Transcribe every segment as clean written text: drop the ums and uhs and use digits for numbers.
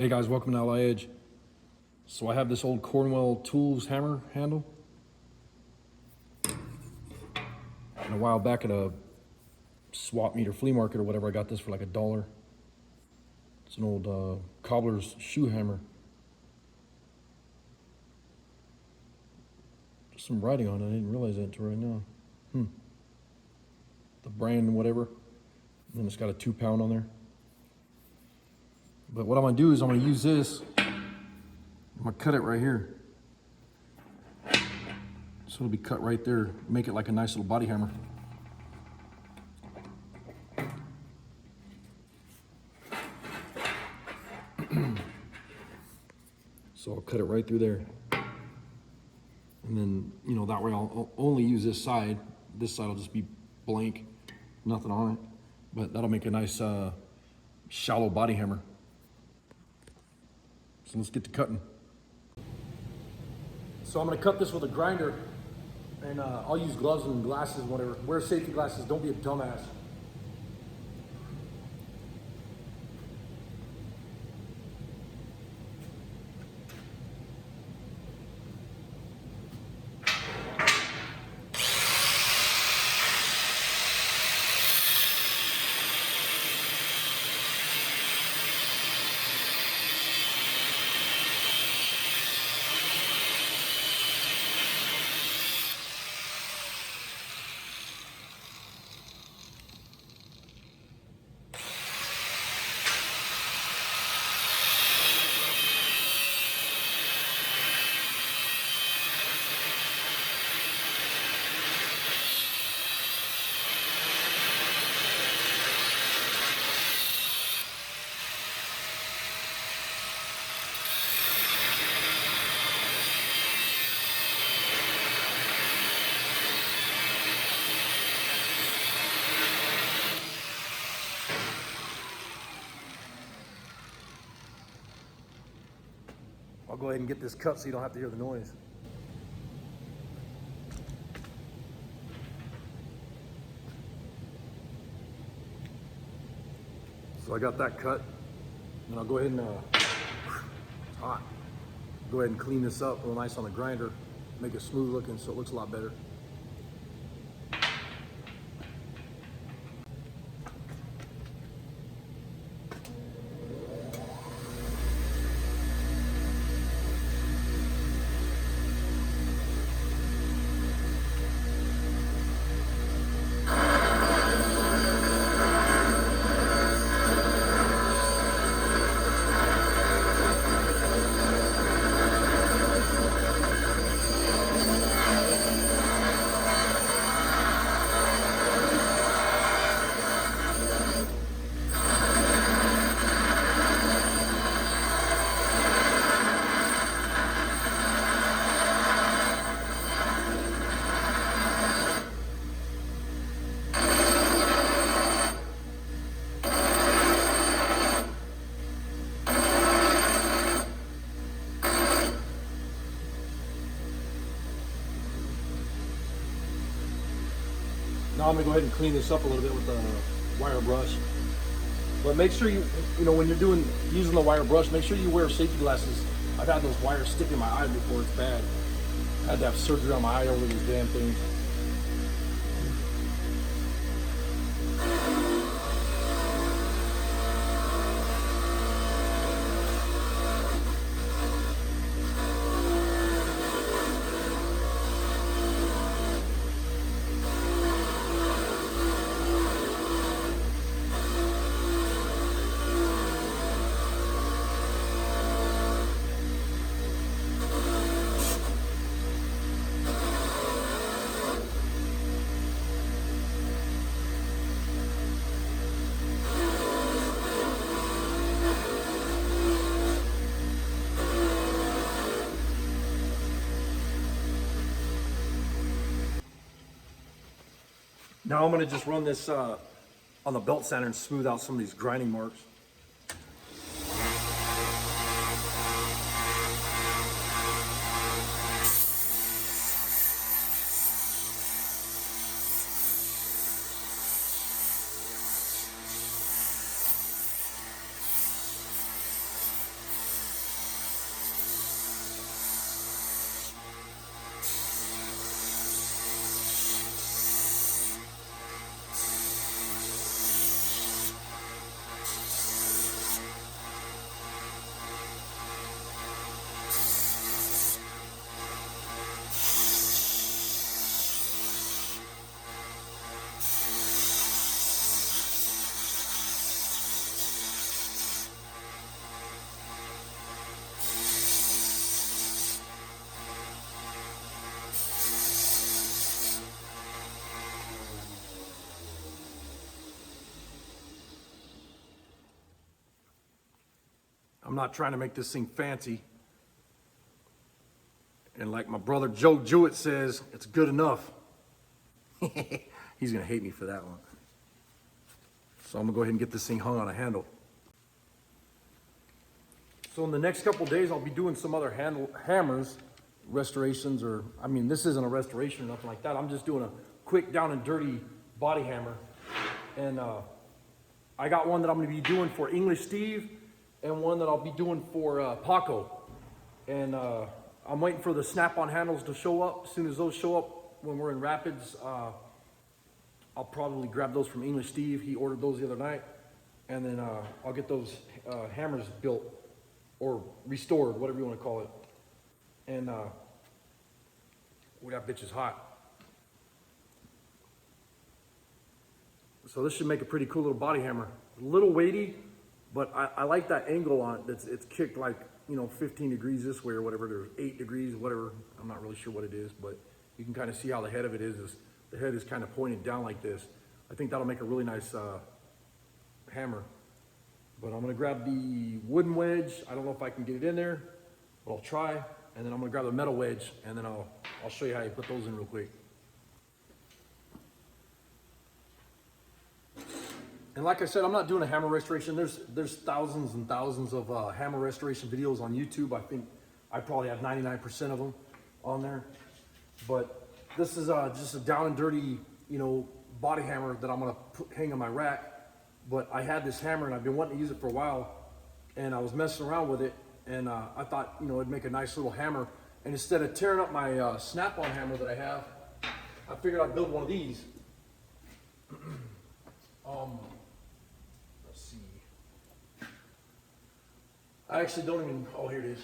Hey guys, welcome to Ally Edge. So I have this old Cornwell Tools hammer handle. And a while back at a swap meet or flea market or whatever, I got this for like $1. It's an old Cobbler's shoe hammer. Just some writing on it, I didn't realize that until right now. The brand and whatever. And then it's got a 2 pound on there. But what I'm gonna do is I'm gonna use this. I'm gonna cut it right here. So it'll be cut right there, make it like a nice little body hammer. So I'll cut it right through there. And then, that way I'll only use this side. This side will just be blank, nothing on it. But that'll make a nice shallow body hammer. So let's get to cutting. So I'm gonna cut this with a grinder, and I'll use gloves and glasses, whatever. Wear safety glasses, don't be a dumbass. I'll go ahead and get this cut so you don't have to hear the noise. So I got that cut, and I'll go ahead and, it's hot. Go ahead and clean this up real nice on the grinder, make it smooth looking so it looks a lot better. Now I'm gonna go ahead and clean this up a little bit with the wire brush. But make sure when you're using the wire brush, make sure you wear safety glasses. I've had those wires stick in my eye before, it's bad. I had to have surgery on my eye over these damn things. Now I'm going to just run this on the belt sander and smooth out some of these grinding marks. I'm not trying to make this thing fancy. And like my brother Joe Jewett says, it's good enough. He's gonna hate me for that one. So I'm gonna go ahead and get this thing hung on a handle. So in the next couple of days, I'll be doing some other hammers, restorations, or, I mean, this isn't a restoration or nothing like that. I'm just doing a quick down and dirty body hammer. And I got one that I'm gonna be doing for English Steve and one that I'll be doing for Paco. And I'm waiting for the snap-on handles to show up. As soon as those show up when we're in Rapids, I'll probably grab those from English Steve. He ordered those the other night. And then I'll get those hammers built or restored, whatever you want to call it. And oh, that bitch is hot. So this should make a pretty cool little body hammer. A little weighty, but I like that angle on it. It's kicked like, you know, 15 degrees this way or whatever. There's 8 degrees, whatever. I'm not really sure what it is, but you can kind of see how the head of it is the head is kind of pointed down like this. I think that'll make a really nice hammer. But I'm gonna grab the wooden wedge. I don't know if I can get it in there, but I'll try. And then I'm gonna grab the metal wedge, and then I'll show you how you put those in real quick. And like I said, I'm not doing a hammer restoration. There's thousands and thousands of hammer restoration videos on YouTube. I think I probably have 99% of them on there. But this is just a down and dirty, you know, body hammer that I'm gonna hang on my rack. But I had this hammer and I've been wanting to use it for a while, and I was messing around with it, and I thought, you know, it'd make a nice little hammer. And instead of tearing up my snap-on hammer that I have, I figured I'd build one of these. Let's see. I actually don't even, oh, here it is.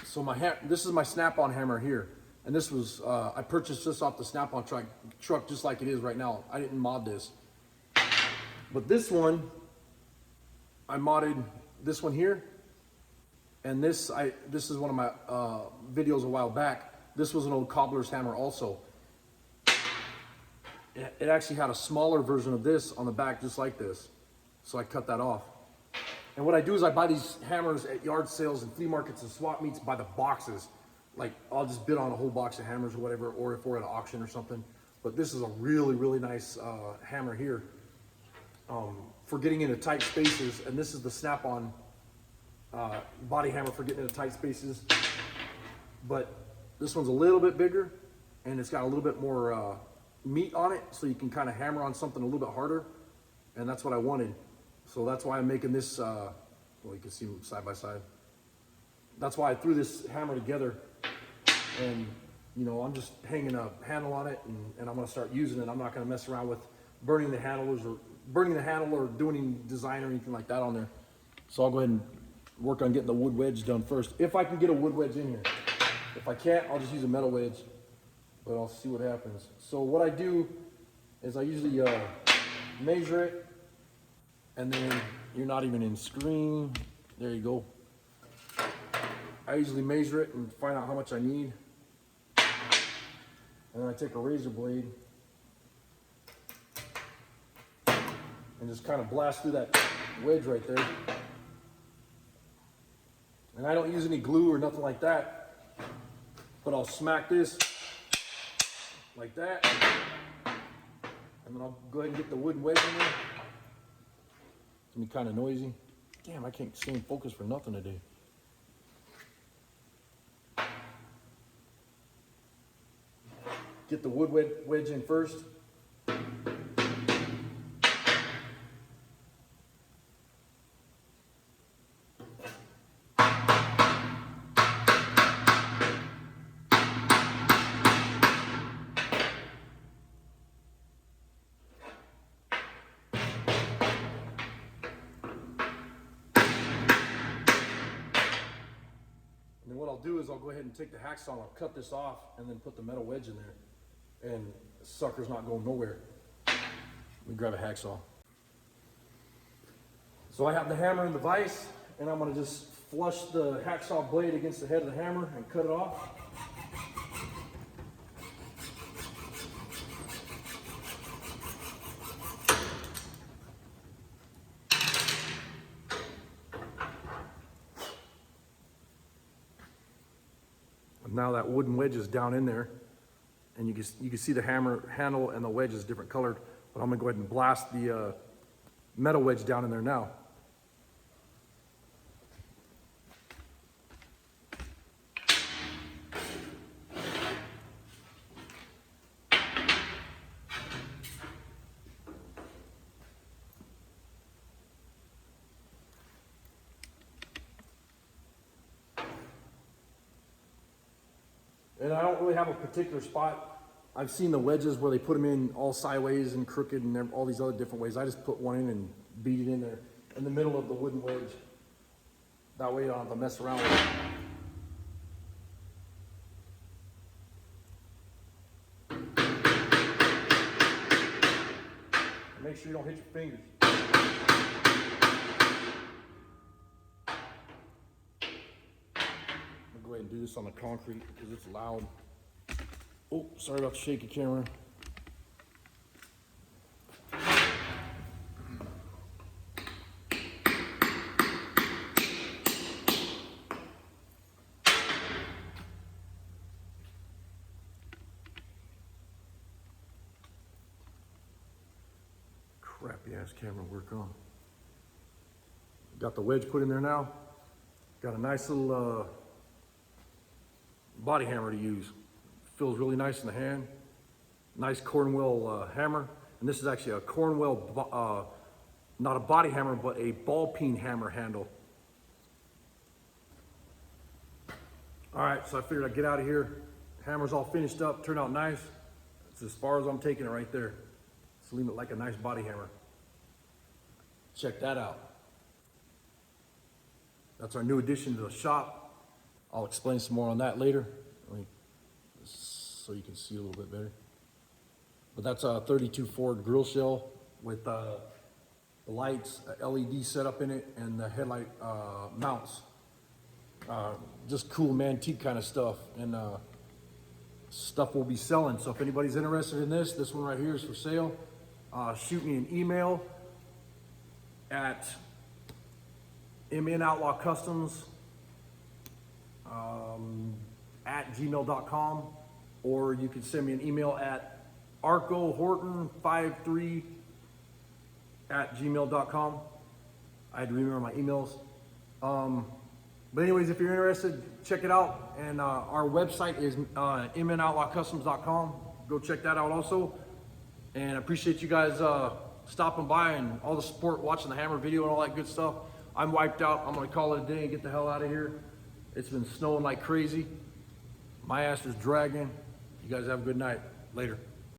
So this is my snap-on hammer here. And this was, I purchased this off the snap-on truck just like it is right now. I didn't mod this. But this one, I modded this one here, and this is one of my videos a while back. This was an old Cobbler's hammer also. It actually had a smaller version of this on the back just like this, so I cut that off. And what I do is I buy these hammers at yard sales and flea markets and swap meets by the boxes. Like, I'll just bid on a whole box of hammers or whatever, or if we're at an auction or something. But this is a really, really nice hammer here. For getting into tight spaces, and this is the snap-on body hammer for getting into tight spaces. But this one's a little bit bigger, and it's got a little bit more meat on it, so you can kind of hammer on something a little bit harder, and that's what I wanted. So that's why I'm making this, well, you can see them side by side. That's why I threw this hammer together, and you know, I'm just hanging a handle on it, and I'm gonna start using it. I'm not gonna mess around with burning the handle or doing any design or anything like that on there. So I'll go ahead and work on getting the wood wedge done first, if I can get a wood wedge in here. If I can't, I'll just use a metal wedge, but I'll see what happens. So what I do is I usually measure it, and then you're not even in screen. There you go. I usually measure it and find out how much I need. And then I take a razor blade and just kind of blast through that wedge right there. And I don't use any glue or nothing like that, but I'll smack this like that, and then I'll go ahead and get the wooden wedge in there. It's gonna be kind of noisy. Damn, I can't stay in focus for nothing today. Get the wood wedge in first. And what I'll do is I'll go ahead and take the hacksaw, I'll cut this off, and then put the metal wedge in there. And the sucker's not going nowhere. Let me grab a hacksaw. So I have the hammer in the vise, and I'm gonna just flush the hacksaw blade against the head of the hammer and cut it off. Now that wooden wedge is down in there, and you can see the hammer handle and the wedge is different colored, but I'm gonna go ahead and blast the metal wedge down in there now. And I don't really have a particular spot. I've seen the wedges where they put them in all sideways and crooked and all these other different ways. I just put one in and beat it in there in the middle of the wooden wedge. That way I don't have to mess around with it. And make sure you don't hit your fingers. Go ahead and do this on the concrete because it's loud. Oh, sorry about the shaky camera. Crappy ass camera work on. Got the wedge put in there now. Got a nice little body hammer to use. Feels really nice in the hand. Nice Cornwell hammer. And this is actually a Cornwell, not a body hammer, but a ball peen hammer handle. All right, so I figured I'd get out of here. Hammer's all finished up, turned out nice. It's as far as I'm taking it right there. Just leave it like a nice body hammer. Check that out. That's our new addition to the shop. I'll explain some more on that later, so you can see a little bit better. But that's a 32 Ford grill shell with the lights, LED setup in it, and the headlight mounts. Just cool antique kind of stuff, and stuff we'll be selling. So if anybody's interested in this one right here is for sale. Shoot me an email at mnoutlaw.customs at gmail.com, or you can send me an email at arcohorton53 at gmail.com. I had to remember my emails. But anyways, if you're interested, check it out. And our website is mnoutlaw.customs.com. Go check that out also. And I appreciate you guys stopping by and all the support, watching the hammer video and all that good stuff. I'm wiped out. I'm gonna call it a day and get the hell out of here. It's been snowing like crazy. My ass is dragging. You guys have a good night. Later.